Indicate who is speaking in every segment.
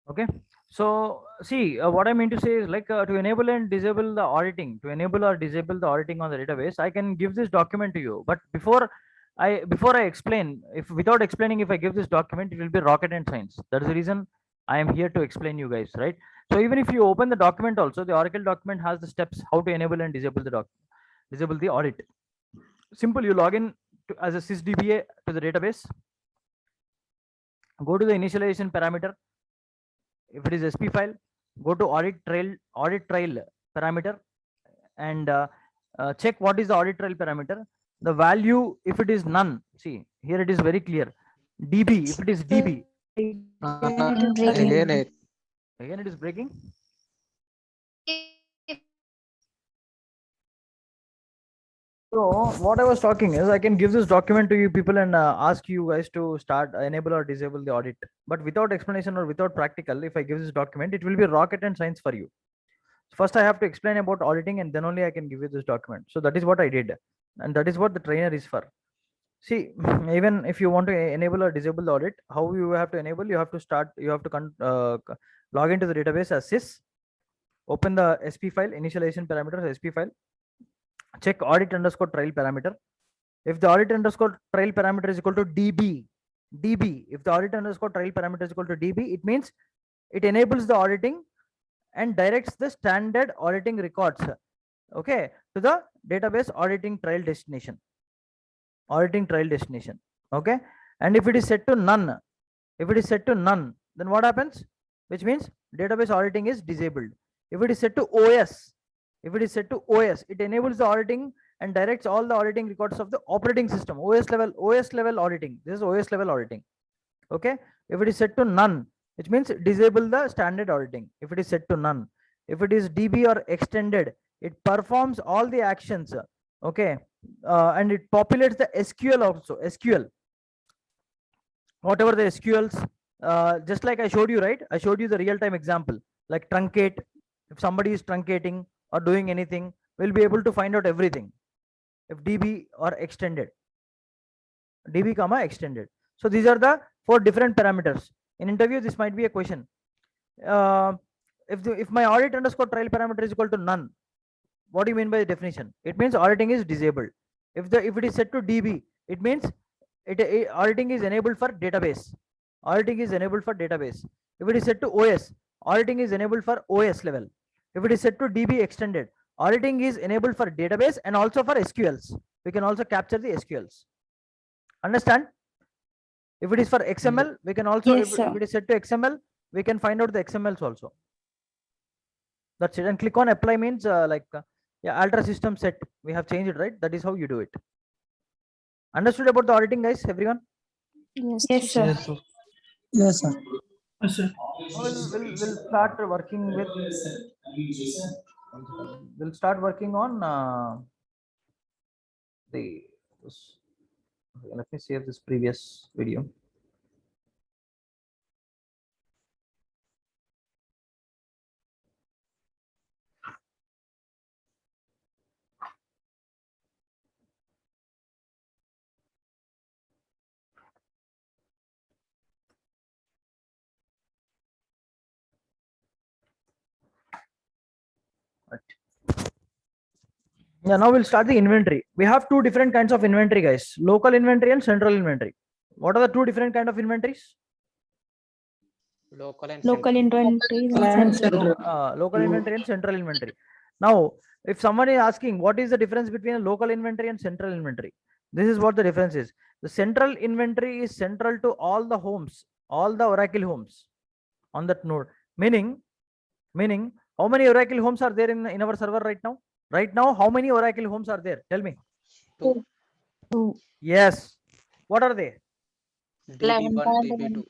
Speaker 1: Okay. So see, what I mean to say is like to enable and disable the auditing, to enable or disable the auditing on the database, I can give this document to you. But before I explain, if without explaining, if I give this document, it will be rocket and science. That is the reason I am here to explain you guys, right? So even if you open the document, also the Oracle document has the steps how to enable and disable the disable the audit. Simple, you log in as a sysdba to the database, go to the initialization parameter. If it is SP file, go to audit trail parameter, and check what is the audit trail parameter. The value, if it is none, see here it is very clear. DB, if it is DB,
Speaker 2: Again,
Speaker 1: again it is breaking. So what I was talking is I can give this document to you people and ask you guys to start enable or disable the audit. But without explanation or without practical, if I give this document, it will be rocket and science for you. First, I have to explain about auditing and then only I can give you this document. So that is what I did. And that is what the trainer is for. See, even if you want to enable or disable the audit, how you have to enable, you have to start, you have to log into the database as sys, open the SP file, initialization parameters, SP file, check audit underscore trail parameter. If the audit underscore trail parameter is equal to DB, if the audit underscore trail parameter is equal to DB, it means it enables the auditing and directs the standard auditing records, okay, to the database auditing trail destination, okay. And if it is set to none, then what happens? Which means database auditing is disabled. If it is set to OS, it enables the auditing and directs all the auditing records of the operating system. OS level auditing. This is OS level auditing. Okay. If it is set to none, which means disable the standard auditing. If it is set to none, if it is DB or extended, it performs all the actions. Okay. And it populates the SQL also. SQL, whatever the SQLs, just like I showed you, right? I showed you the real-time example, like truncate. If somebody is truncating or doing anything, we'll be able to find out everything. If DB or extended, DB comma extended. So these are the 4 different parameters. In interview, this might be a question. If my audit underscore trail parameter is equal to none, what do you mean by the definition? It means auditing is disabled. If it is set to DB, it means auditing is enabled for database. Auditing is enabled for database. If it is set to OS, auditing is enabled for OS level. If it is set to DB extended, auditing is enabled for database and also for SQLs. We can also capture the SQLs. Understand? If it is for XML, we can also,
Speaker 2: Yes,
Speaker 1: if it is set to XML, we can find out the XMLs also. That's it. And click on apply means yeah, Ultra system set. We have changed it, right? That is how you do it. Understood about the auditing, guys? Everyone?
Speaker 2: yes, sir.
Speaker 3: Yes, sir.
Speaker 4: Yes, sir.
Speaker 3: Yes, sir.
Speaker 1: We'll start working with. We'll start working on the. Let me save this previous video. Yeah, now we'll start the inventory. We have 2 different kinds of inventory, guys. Local inventory and central inventory. What are the 2 different kind of inventories?
Speaker 2: Local
Speaker 4: And
Speaker 2: inventory.
Speaker 1: Local inventory and central inventory. Now, if someone is asking what is the difference between a local inventory and central inventory, this is what the difference is. The central inventory is central to all the homes, all the Oracle homes on that node. Meaning, how many Oracle homes are there in our server right now? Right now, how many Oracle homes are there? Tell me.
Speaker 2: 2.
Speaker 1: Yes. What are they?
Speaker 2: DB1, DB2,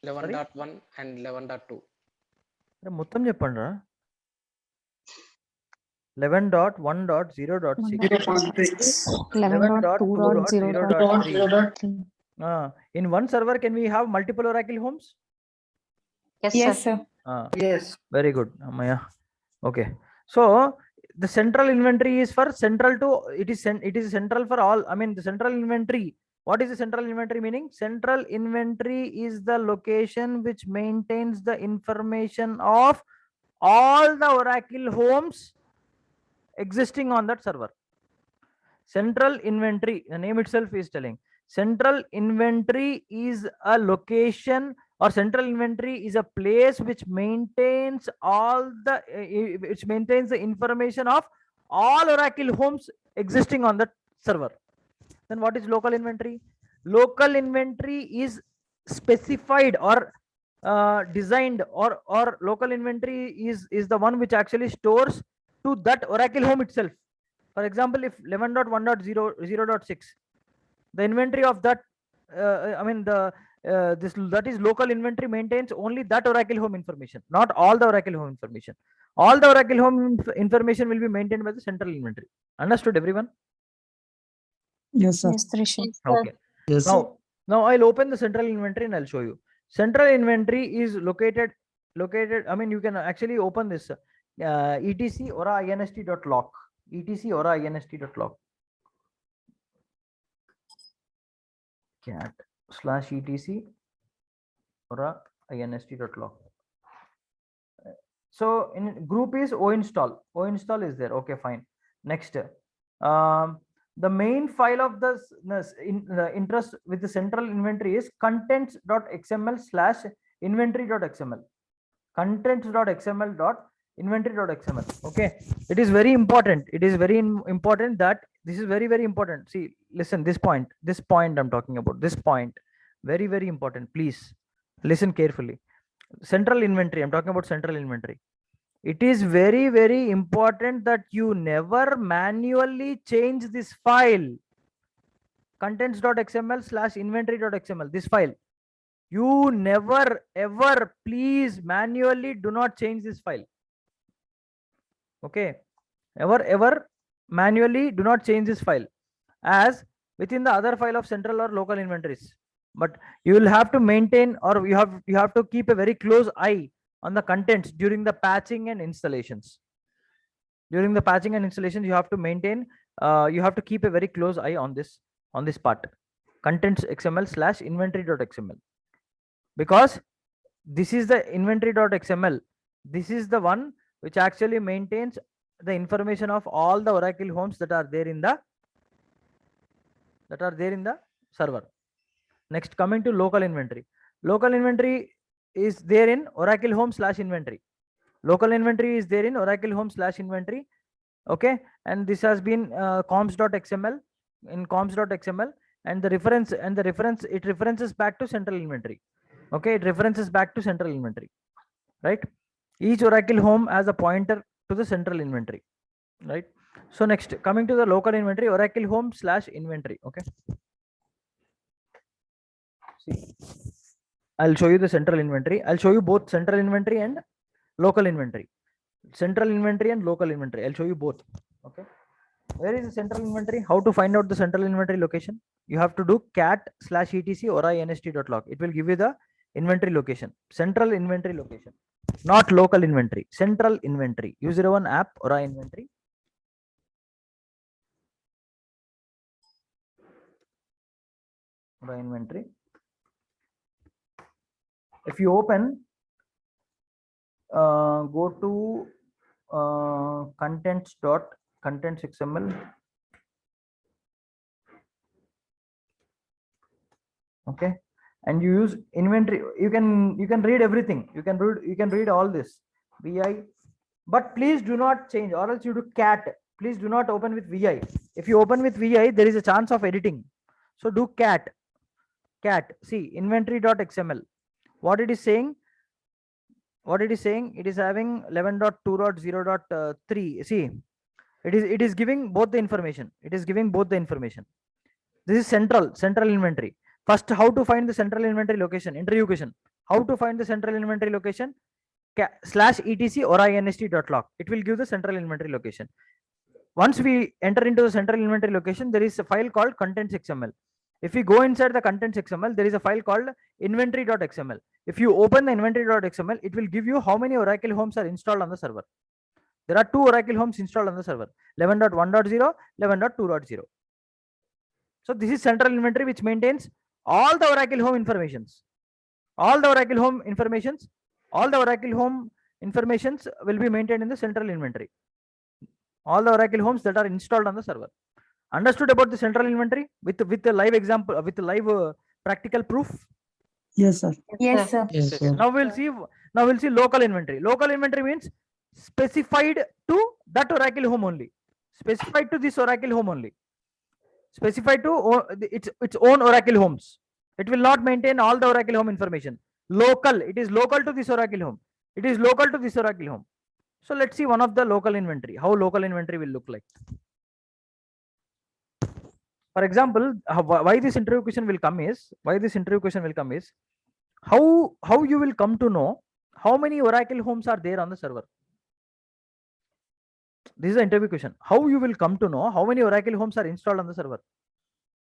Speaker 1: 11.1
Speaker 2: and 11.2.
Speaker 1: మొత్తం చెప్పండి రా 11.1.0.6 11.2.0.3 in one server can we have multiple Oracle homes?
Speaker 2: Yes, sir.
Speaker 3: Yes.
Speaker 1: Very good, Amaya. Okay, so the central inventory is for central to it is central for all. I mean, the central inventory What is the central inventory meaning? Central inventory is the location which maintains the information of all the Oracle homes existing on that server. Central inventory, the name itself is telling. Central inventory is a location, or central inventory is a place which maintains all the which maintains the information of all Oracle homes existing on the server. Then what is local inventory? Local inventory is specified or designed, or local inventory is the one which actually stores to that Oracle home itself. For example, if 11.1.0.0.6, the inventory of that, that is local inventory maintains only that Oracle home information, not all the Oracle home information. All the Oracle home information will be maintained by the central inventory. Understood, everyone?
Speaker 3: Yes, sir.
Speaker 4: Yes, Rishi.
Speaker 1: Okay.
Speaker 3: Yes, sir.
Speaker 1: Now I'll open the central inventory and I'll show you. Central inventory is located. I mean, you can actually open this etc aura inst.lock. etc aura inst.lock. Cat /etc aura inst.lock. So in group is oinstall. Oinstall is there. Okay, fine. Next, the main file of the interest with the central inventory is contents.xml/inventory.xml. Contents.xml.inventory.xml. Okay, it is very important. It is very important that this is very, very important. See, listen, this point I'm talking about, this point, very, very important. Please listen carefully. Central inventory, I'm talking about central inventory. It is very, very important that you never manually change this file, contents.xml/inventory.xml, this file. You never ever, please, manually do not change this file. Okay, ever manually do not change this file as within the other file of central or local inventories. But you will have to maintain, or you have to keep a very close eye on the contents during the patching and installations. During the patching and installations, you have to maintain, you have to keep a very close eye on this part, contents xml/inventory.xml, because this is the inventory.xml. This is the one which actually maintains the information of all the Oracle homes that are there in the server. Next, coming to local inventory. Local inventory is there in Oracle home/inventory. Local inventory is there in Oracle home/inventory. Okay, and this has been comps.xml, in comps.xml, and the reference it references back to central inventory. Okay, it references back to central inventory, right? Each Oracle home has a pointer to the central inventory, right? So next, coming to the local inventory, Oracle home/inventory. Okay, see, I'll show you the central inventory. I'll show you both central inventory and local inventory. Central inventory and local inventory, I'll show you both. Okay, where is the central inventory? How to find out the central inventory location? You have to do cat/etc aura inst.lock. It will give you the inventory location, central inventory location, not local inventory, central inventory. User1 app aura inventory. Aura inventory. If you open, go to contents.xml. Okay, and you use inventory. You can read everything. You can read all this vi, but please do not change, or else you do cat. Please do not open with vi. If you open with vi, there is a chance of editing. So do cat. See, inventory.xml. What it is saying? It is having 11.2.0.3. See, it is giving both the information. This is central inventory. First, how to find the central inventory location? Interview question. How to find the central inventory location? /etc aura inst.lock. It will give the central inventory location. Once we enter into the central inventory location, there is a file called contents.xml. If we go inside the contents.xml, there is a file called inventory.xml. If you open the inventory.xml, it will give you how many Oracle homes are installed on the server. There are 2 Oracle homes installed on the server, 11.1.0, 11.2.0. So this is central inventory which maintains all the Oracle home informations. All the Oracle home informations will be maintained in the central inventory. All the Oracle homes that are installed on the server. Understood about the central inventory with the live example, with the live practical proof?
Speaker 3: Yes, sir.
Speaker 4: Yes, sir.
Speaker 3: Yes,
Speaker 2: Yes,
Speaker 3: sir.
Speaker 1: Now we'll see local inventory. Local inventory means specified to that Oracle home only. Specified to this Oracle home only. Specified to its own Oracle homes. It will not maintain all the Oracle home information. Local. It is local to this Oracle home. It is local to this Oracle home. So let's see one of the local inventory. How local inventory will look like. For example, why this interview question will come is how you will come to know how many Oracle homes are there on the server. This is the interview question. How you will come to know how many Oracle homes are installed on the server?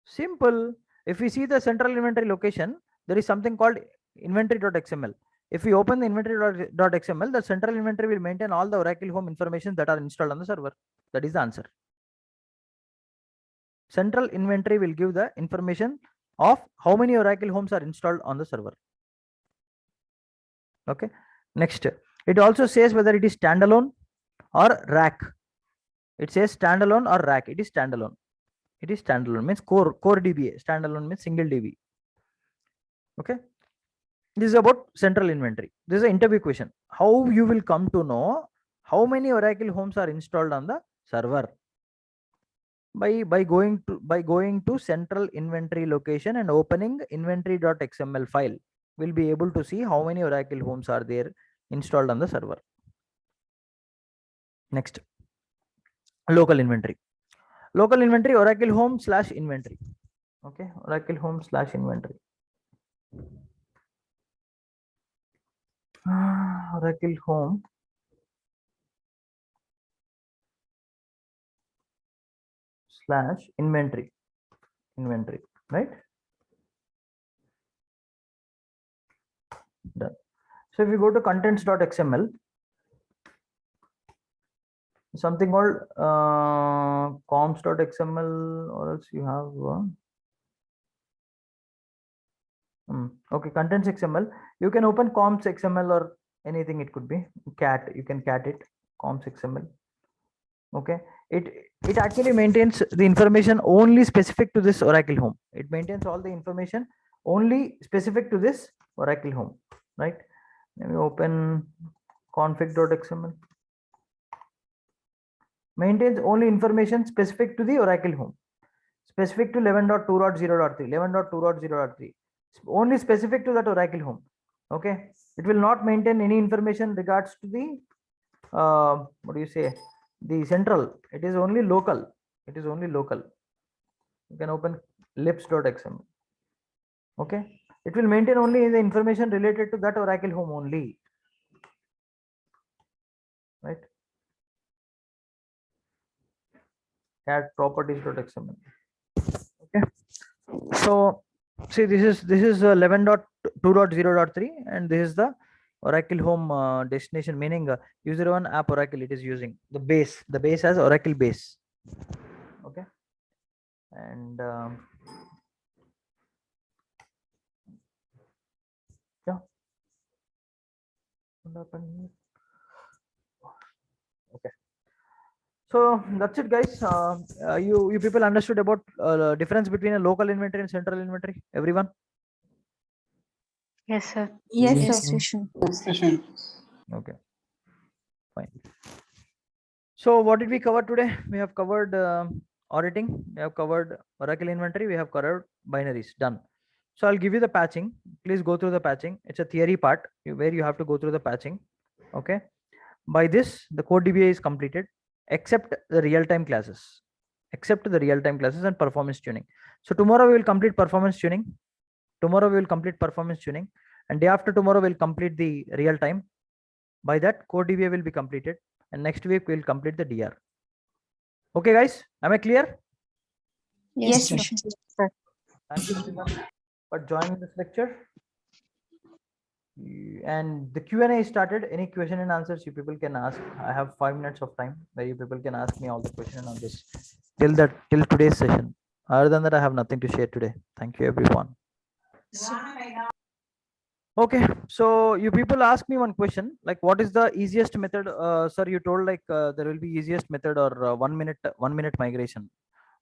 Speaker 1: Simple. If we see the central inventory location, there is something called inventory.xml. If we open the inventory.xml, the central inventory will maintain all the Oracle home information that are installed on the server. That is the answer. Central inventory will give the information of how many Oracle homes are installed on the server. Okay. Next, it also says whether it is standalone or rack. It says standalone or rack. It is standalone. It is standalone means core DBA. Standalone means single DB. Okay. This is about central inventory. This is an interview question. How you will come to know how many Oracle homes are installed on the server? By going to central inventory location and opening inventory.xml file, we'll be able to see how many Oracle homes are there installed on the server. Next, local inventory. Local inventory, Oracle home / inventory. Okay, Oracle home / inventory. Oracle home / inventory, right? Done. So if you go to contents.xml, something called comms.xml, or else you have okay, contents XML. You can open comms XML or anything. It could be cat. You can cat it comms XML. Okay, it actually maintains the information only specific to this Oracle home. It maintains all the information only specific to this Oracle home, right? Let me open config.xml. Maintains only information specific to the Oracle home, specific to 11.2.0.3, 11.2.0.3, only specific to that Oracle home. Okay, it will not maintain any information regards to the what do you say, the central. It is only local. It is only local. You can open lips.xml. Okay, it will maintain only the information related to that Oracle home only, right? Cat properties.xml. Okay, so see, this is 11.2.0.3, and this is the Oracle home destination, meaning user one app Oracle. It is using the base. The base has Oracle base. Okay, and yeah. What happened here? Okay. So that's it, guys. You people understood about difference between a local inventory and central inventory? Everyone?
Speaker 4: Yes, sir.
Speaker 3: Yes,
Speaker 4: Yes,
Speaker 3: sir.
Speaker 4: sir.
Speaker 1: Okay, fine. So what did we cover today? We have covered auditing. We have covered Oracle inventory. We have covered binaries. Done. So I'll give you the patching. Please go through the patching. It's a theory part where you have to go through the patching. Okay. By this, the code DBA is completed, except the real-time classes, and performance tuning. So tomorrow we will complete performance tuning. And day after tomorrow we'll complete the real time. By that, code DBA will be completed, and next week we'll complete the DR. Okay, guys, am I clear?
Speaker 4: Yes,
Speaker 3: sir.
Speaker 4: sir.
Speaker 1: Thank you everyone for joining this lecture. And the Q&A is started. Any question and answers you people can ask. I have 5 minutes of time where you people can ask me all the questions on this till today's session. Other than that, I have nothing to share today. Thank you, everyone. Okay, so you people ask me one question, like what is the easiest method? Sir, you told like there will be easiest method or 1 minute migration,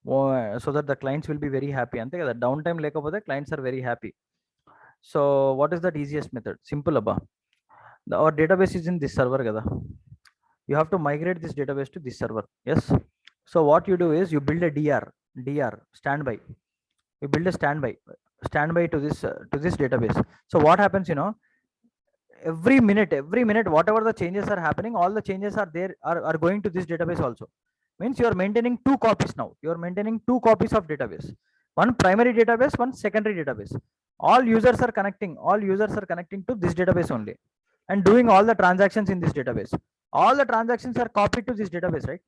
Speaker 1: so that the clients will be very happy. And the downtime lekapothe clients are very happy. So what is that easiest method? Simple abba. Our database is in this server kada. You have to migrate this database to this server. Yes. So what you do is you build a DR standby. You build a standby to this database. So what happens, every minute whatever the changes are happening, all the changes are there are going to this database also. Means you are maintaining two copies now. You are maintaining two copies of database. One primary database, one secondary database. All users are connecting to this database only and doing all the transactions in this database. All the transactions are copied to this database, right?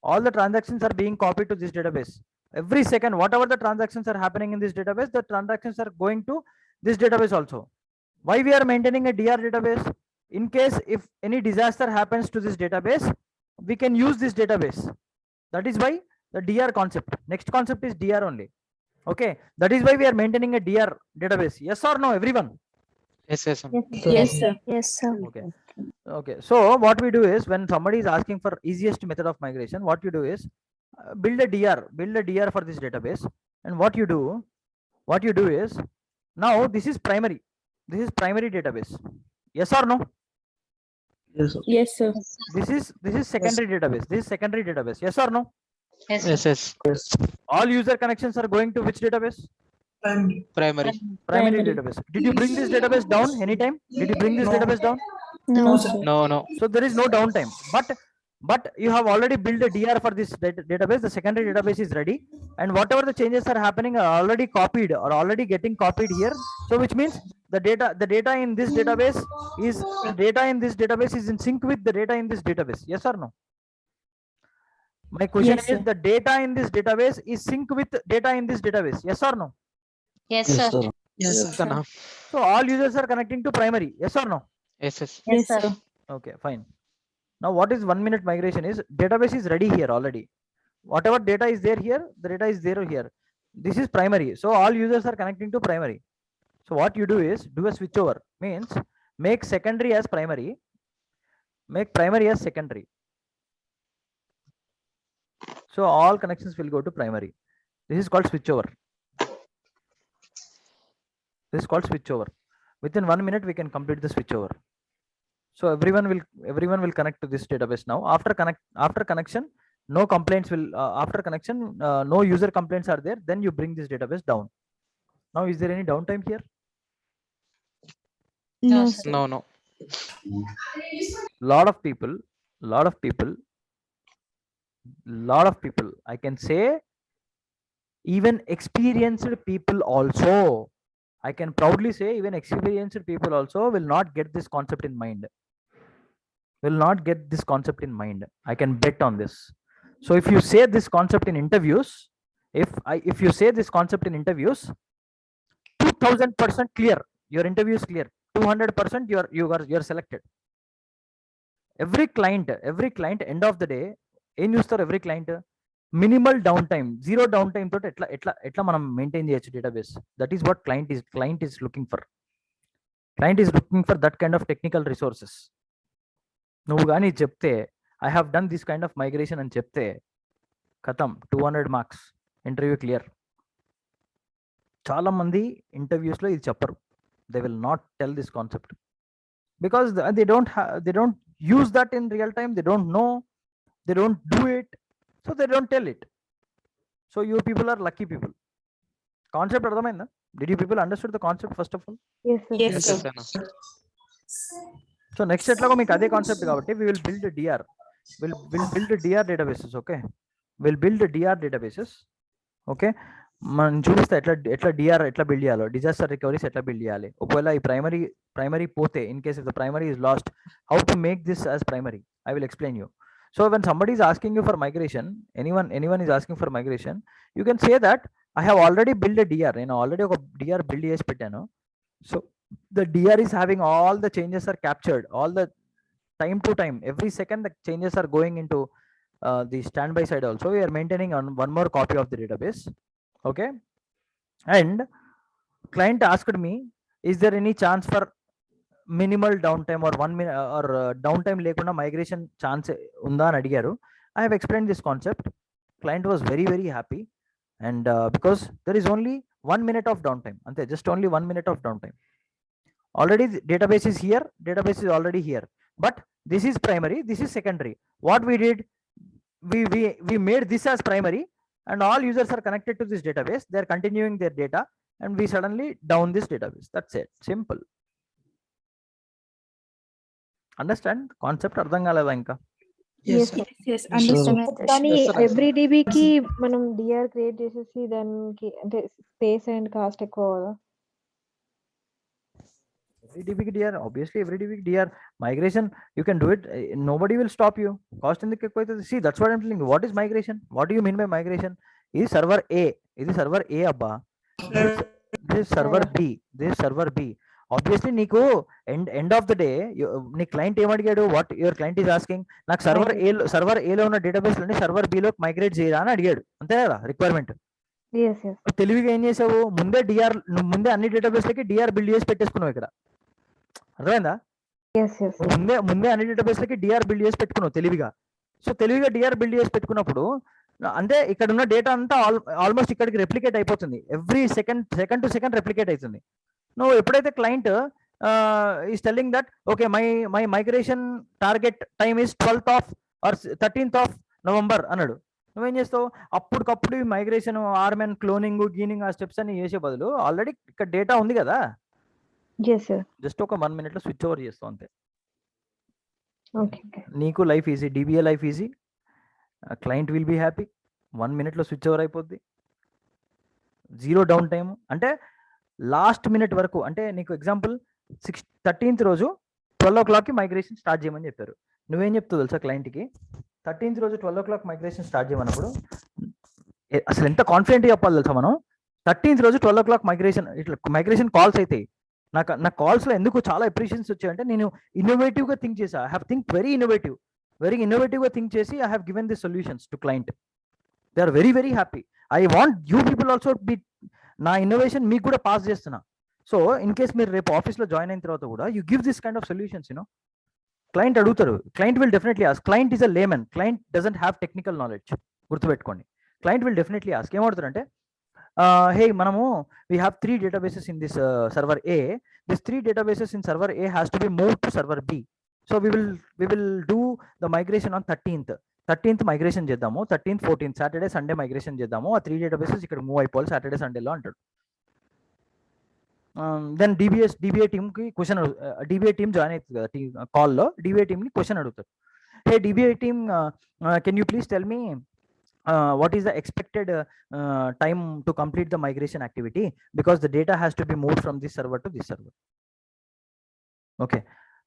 Speaker 1: All the transactions are being copied to this database. Every second, whatever the transactions are happening in this database, the transactions are going to this database also. Why we are maintaining a DR database? In case if any disaster happens to this database, we can use this database. That is why the DR concept. Next concept is DR only. Okay, that is why we are maintaining a DR database. Yes or no, everyone?
Speaker 2: Yes, yes, sir.
Speaker 4: Yes, sir.
Speaker 5: Yes, sir.
Speaker 1: Okay, so what we do is when somebody is asking for easiest method of migration, what you do is build a DR for this database. And what you do is, now this is primary database. Yes or no?
Speaker 3: Yes, sir.
Speaker 4: Yes, sir.
Speaker 1: This is secondary database. Yes or no?
Speaker 2: Yes, yes.
Speaker 1: All user connections are going to which database?
Speaker 2: Primary.
Speaker 1: Primary
Speaker 4: Primary.
Speaker 1: database. Did you bring this database down anytime? Did you bring this database down?
Speaker 5: No,
Speaker 4: sir.
Speaker 5: sir.
Speaker 2: No.
Speaker 1: So there is no downtime. But you have already built a DR for this database. The secondary database is ready, and whatever the changes are happening are already copied or already getting copied here. So which means the data in this database is in sync with the data in this database. Yes or no? My question
Speaker 4: Yes,
Speaker 1: is,
Speaker 4: sir.
Speaker 1: the data in this database is sync with data in this database. Yes or no?
Speaker 5: Yes,
Speaker 3: Yes,
Speaker 5: sir.
Speaker 3: sir.
Speaker 4: Yes, sir.
Speaker 2: Sana.
Speaker 1: So all users are connecting to primary. Yes or no?
Speaker 2: Yes, yes.
Speaker 4: Yes,
Speaker 5: sir.
Speaker 4: sir.
Speaker 1: Okay, fine. Now what is 1 minute migration is, database is ready here already. Whatever data is there here, the data is there here. This is primary. So all users are connecting to primary. So what you do is do a switchover, means make secondary as primary, make primary as secondary. So all connections will go to primary. This is called switchover. This is called switchover. Within 1 minute, we can complete the switchover. So everyone will connect to this database now. After connection, no complaints will. After connection, no user complaints are there. Then you bring this database down. Now, is there any downtime here?
Speaker 4: No,
Speaker 5: No,
Speaker 4: sir.
Speaker 2: No.
Speaker 1: Lot of people, I can say even experienced people also, I can proudly say even experienced people also will not get this concept in mind. I can bet on this. So if you say this concept in interviews, if you say this concept in interviews, 2000% clear, your interview is clear. 200% you're selected. Every client end of the day ఏం చూస్తారు? every client minimal downtime, zero downtime తోటి ఎట్లా మనం maintain చేయొచ్చు database. That is what client is looking for. Client is looking for that kind of technical resources. నువ్వు కానీ చెప్తే I have done this kind of migration అని చెప్తే కథం 200 మార్క్స్, ఇంటర్వ్యూ క్లియర్. చాలా మంది ఇంటర్వ్యూస్ లో ఇది చెప్పరు. They will not tell this concept because they don't use that in real time. They don't know, they don't do it, so they don't tell it. So you people are lucky people. Concept అర్థమైందా? Did you people understood the concept first of all?
Speaker 4: Yes,
Speaker 2: Yes,
Speaker 4: sir.
Speaker 2: Sana.
Speaker 1: So next ఎట్లాగో మీకు అదే concept కాబట్టి we will build a DR. We'll build a DR databases. Okay, we'll build a DR databases. Okay, మనం చూపిస్తే ఎట్లా DR ఎట్లా build చేయాలో, disaster recoveries ఎట్లా బిల్డ్ చేయాలి. ఒకవేళ ఈ ప్రైమరీ పోతే, in case if the primary is lost, how to make this as primary, I will explain you. So when somebody is asking you for migration, anyone is asking for migration, you can say that I have already built a DR. నేను already ఒక DR build చేసి పెట్టాను. So the DR is having all the changes are captured, all the time to time, every second the changes are going into the standby side also. We are maintaining on one more copy of the database. Okay, and client asked me, is there any chance for minimal downtime or 1 minute or downtime lekunda migration chance unda అని అడిగారు. I have explained this concept. Client was very happy, and because there is only 1 minute of downtime, ante just only 1 minute of downtime. Already the database is here, database is already here, but this is primary, this is secondary. What we did, we made this as primary, and all users are connected to this database, they are continuing their data, and we suddenly down this database. That's it, simple. Understand concept? అర్థం కాలేదా ఇంకా?
Speaker 4: Yes,
Speaker 3: Yes,
Speaker 4: sir.
Speaker 5: Yes,
Speaker 3: Sure.
Speaker 5: understand.
Speaker 3: కానీ
Speaker 2: Yes, sir.
Speaker 3: Every డీబీకి మనం DR create చేసేసి దానికి అంటే space and cost ఎక్కువ కదా.
Speaker 1: Every DB DR, obviously every DB DR migration, you can do it. Nobody will stop you. Cost in the see, that's what I'm telling you. What is migration? What do you mean by migration? Is server A? Is server A abba? This is server B. This is server B. Obviously, Nico, end of the day, నీ client ఏమడిగాడు, what your client is asking, నాకు server ఏలో ఉన్న database లోని server below migrate చేయరా అని అడిగాడు, అంతే కదా రిక్వైర్మెంట్. తెలివిగా ఏం చేసావు, ముందే అన్ని డేటాబేస్ లకి డిఆర్ బిల్డ్ చేసి పెట్టేసుకున్నావు. ఇక్కడ అర్థమైందా? ముందే అన్ని డేటాబేస్ లకి డిఆర్ బిల్డ్ చేసి పెట్టుకున్నావు తెలివిగా. సో తెలివిగా డిఆర్ బిల్డ్ చేసి పెట్టుకున్నప్పుడు అంటే ఇక్కడ ఉన్న డేటా అంతా ఆల్మోస్ట్ ఇక్కడికి రెప్లికేట్ అయిపోతుంది. Every second to second replicate అవుతుంది. నువ్వు ఎప్పుడైతే client is telling that okay my migration target time is 12th of or 13th of November అన్నాడు, నువ్వేం చేస్తావు, అప్పటికప్పుడు ఈ మైగ్రేషన్ ఆర్మెన్ క్లోనింగ్ గీనింగ్ ఆ స్టెప్స్ అని చేసే బదులు ఆల్రెడీ ఇక్కడ డేటా ఉంది కదా, జస్ట్ ఒక 1 minute లో స్విచ్ ఓవర్ చేస్తావు అంతే. నీకు life easy, DBA life easy, client will be happy. 1 minute లో స్విచ్ ఓవర్ అయిపోద్ది, జీరో డౌన్ టైమ్. అంటే లాస్ట్ మినిట్ వరకు, అంటే నీకు ఎగ్జాంపుల్ 13th రోజు 12 o'clock మైగ్రేషన్ స్టార్ట్ చేయమని చెప్పారు. నువ్వేం చెప్తావు తెలుసా క్లయింట్కి, 13th రోజు 12 o'clock మైగ్రేషన్ స్టార్ట్ చేయమన్నప్పుడు అసలు ఎంత కాన్ఫిడెంట్గా చెప్పాలి తెలుసా మనం. 13th రోజు 12 o'clock మైగ్రేషన్ కాల్స్ అయితే నా కాల్స్లో ఎందుకు చాలా అప్రిషియేషన్స్ వచ్చాయంటే నేను ఇన్నోవేటివ్గా థింక్ చేసా. ఐ హ్యావ్ థింక్ వెరీ ఇన్నోవేటివ్గా థింక్ చేసి I have given the solutions to client. They are very happy. I want you people also be, నా ఇన్నోవేషన్ మీకు కూడా పాస్ చేస్తున్నా. సో ఇన్ కేస్ మీరు రేపు ఆఫీస్లో జాయిన్ అయిన తర్వాత కూడా you give this kind of solutions. Client అడుగుతారు, client will definitely ask. Client is a layman, client doesn't have technical knowledge, గుర్తుపెట్టుకోండి. Client will definitely ask. ఏమవుతారంటే హే మనము we have 3 databases in this server A. These 3 databases in server A has to be moved to server B. So we will do the migration on 13th migration చేద్దాము, 13th 14th Saturday Sunday migration చేద్దాము, ఆ 3 databases ఇక్కడ move అయిపోవాలి Saturday సండేలో అంటాడు. Then DBA టీమ్కి question, DBA team join అవుతుంది కదా కాల్లో, డిబిఏ టీమ్ని క్వశ్చన్ అడుగుతారు. Hey DBA team, can you please tell me what is the expected time to complete the migration activity, because the data has to be moved from this server to this server. Okay,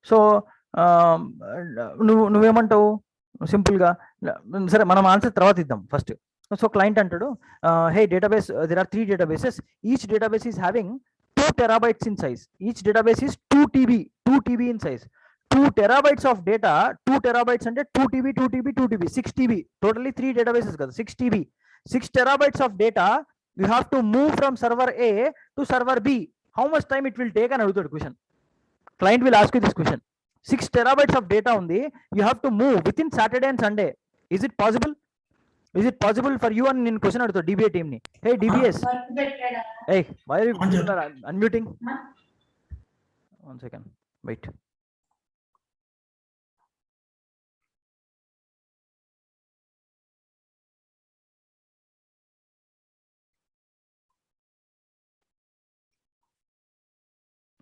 Speaker 1: so నువ్వేమంటావు సింపుల్గా, సరే మనం answer తర్వాత ఇద్దాం first. So client అంటాడు, హే database, there are 3 databases, each database is having 2 terabytes in size, each database is 2 TB in size. 2 terabytes of data, 2 terabytes అంటే 2 TB, 6 TB, totally 3 databases కదా, 6 TB, 6 terabytes of data you have to move from server A to server B. How much time it will take అని అడుగుతాడు question. Client will ask you this question. 6 terabytes of data ఉంది, you have to move within Saturday and Sunday. Is it possible for you అని నేను question అడుగుతాడు DBA team ని. Hey DBS, hey why are you unmuting? One second, wait.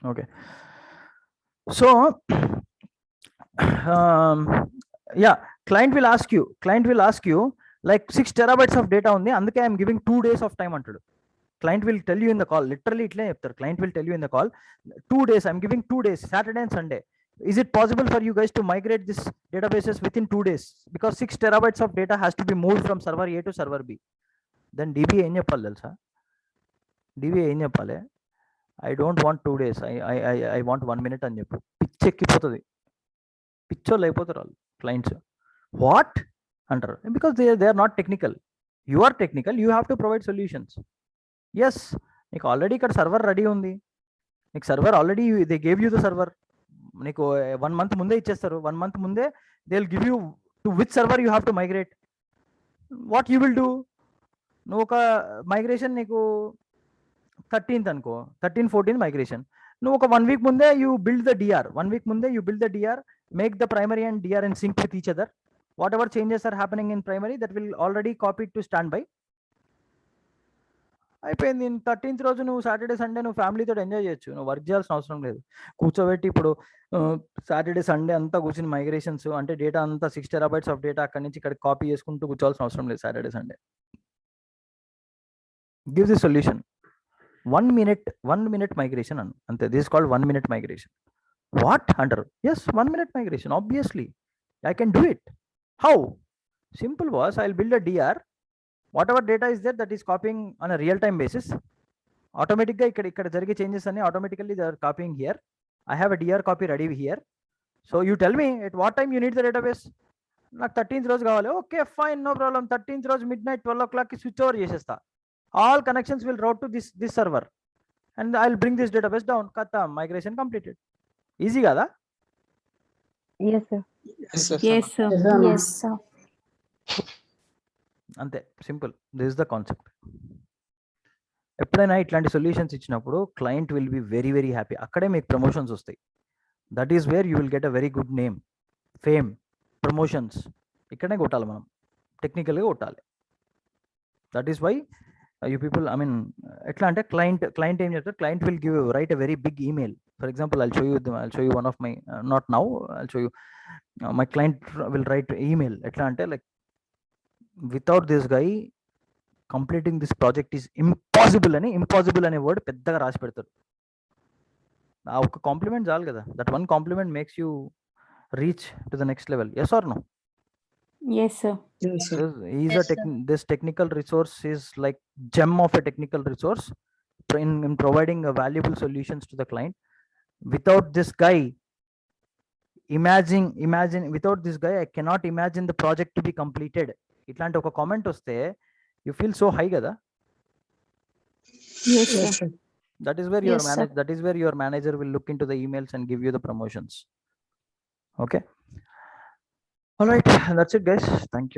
Speaker 1: Okay, so yeah, client will ask you like 6 terabytes of data undi, అందుకే I'm giving 2 days of time అంటాడు. Client will tell you in the call, literally ఇట్లే చెప్తారు. Client will tell you in the call 2 days, I'm giving 2 days, Saturday and Sunday. Is it possible for you guys to migrate this databases within 2 days, because 6 terabytes of data has to be moved from server A to server B? Then DBA ఏం చెప్పాలి తెలుసా, DBA ఏం చెప్పాలి, I don't want 2 days, I want 1 minute అని చెప్పు. పిచ్చెక్కిపోతుంది, పిచ్చోళ్ళు అయిపోతారు వాళ్ళు క్లయింట్స్. వాట్ అంటారు, because they are not technical. You are technical, you have to provide solutions. Yes, నీకు ఆల్రెడీ ఇక్కడ సర్వర్ రెడీ ఉంది, నీకు server already they gave you the server, నీకు 1 month ముందే ఇచ్చేస్తారు. 1 month ముందే they will give you to which server you have to migrate. What you will do, నువ్వు ఒక మైగ్రేషన్ నీకు 13th అనుకో, 13-14 మైగ్రేషన్, నువ్వు ఒక 1 week ముందే you build the DR, 1 week ముందే you build the DR, make the primary and DR in sync with each other. Whatever changes are happening in primary that will already copy to stand by. అయిపోయింది. 13th రోజు నువ్వు Saturday Sunday నువ్వు ఫ్యామిలీతో enjoy చేయొచ్చు, నువ్వు work చేయాల్సిన అవసరం లేదు. కూర్చోబెట్టి ఇప్పుడు సాటర్డే సండే అంతా కూర్చుని మైగ్రేషన్స్ అంటే డేటా అంతా 6 terabytes ఆఫ్ డేటా అక్కడి నుంచి ఇక్కడ కాపీ చేసుకుంటూ కూర్చోవాల్సిన అవసరం లేదు Saturday Sunday. Give the solution 1 minute migration అను అంతే. This called 1 minute migration. What అంటారు? Yes, 1 minute migration, obviously I can do it. How? Simple boss, I will build a DR, whatever data is there that is copying on a real time basis, automatically ikkada jarige changes anni automatically they are copying here. I have a dr copy ready here, so you tell me at what time you need the database. నాకు 13th రోజు కావాలి, okay fine, no problem. 13th రోజు midnight 12 o'clock కి switch over చేసేస్తా, all connections will route to this server and I'll bring this database down. Kata migration completed. Easy kada?
Speaker 3: Yes, sir.
Speaker 4: Yes, sir.
Speaker 5: Yes, sir.
Speaker 1: అంతే, simple. This is the concept. ఎప్పుడైనా ఇట్లాంటి solutions ఇచ్చినప్పుడు client will be very very happy. అక్కడే మీకు promotions వస్తాయి. That is where you will get a very good name, fame, promotions ఇక్కడనే కొట్టాలి మనం, టెక్నికల్గా కొట్టాలి. That is why you people, I mean ఎట్లా అంటే క్లయింట్ ఏం చెప్తారు, client will give write a very big email. For example I'll show you one of my, not now, I'll show you my client will write email. ఎట్లా అంటే like, without this guy completing this project is impossible అని, impossible అనే word పెద్దగా రాసి పెడతారు. ఆ ఒక compliment చాలు కదా, that one compliment makes you reach to the next level. Yes or no?
Speaker 5: Yes, sir.
Speaker 4: Yes, sir.
Speaker 1: This technical resource is like gem of a technical resource in providing a valuable solutions to the client. Without this guy, imagine without this guy I cannot imagine the project to be completed. ఇట్లాంటి ఒక comment వస్తే you feel so high కదా.
Speaker 5: Yes,
Speaker 4: Yes,
Speaker 5: sir.
Speaker 4: sir.
Speaker 1: That is where your manager will look into the emails and give you the promotions. Okay, all right, that's it guys, thank you.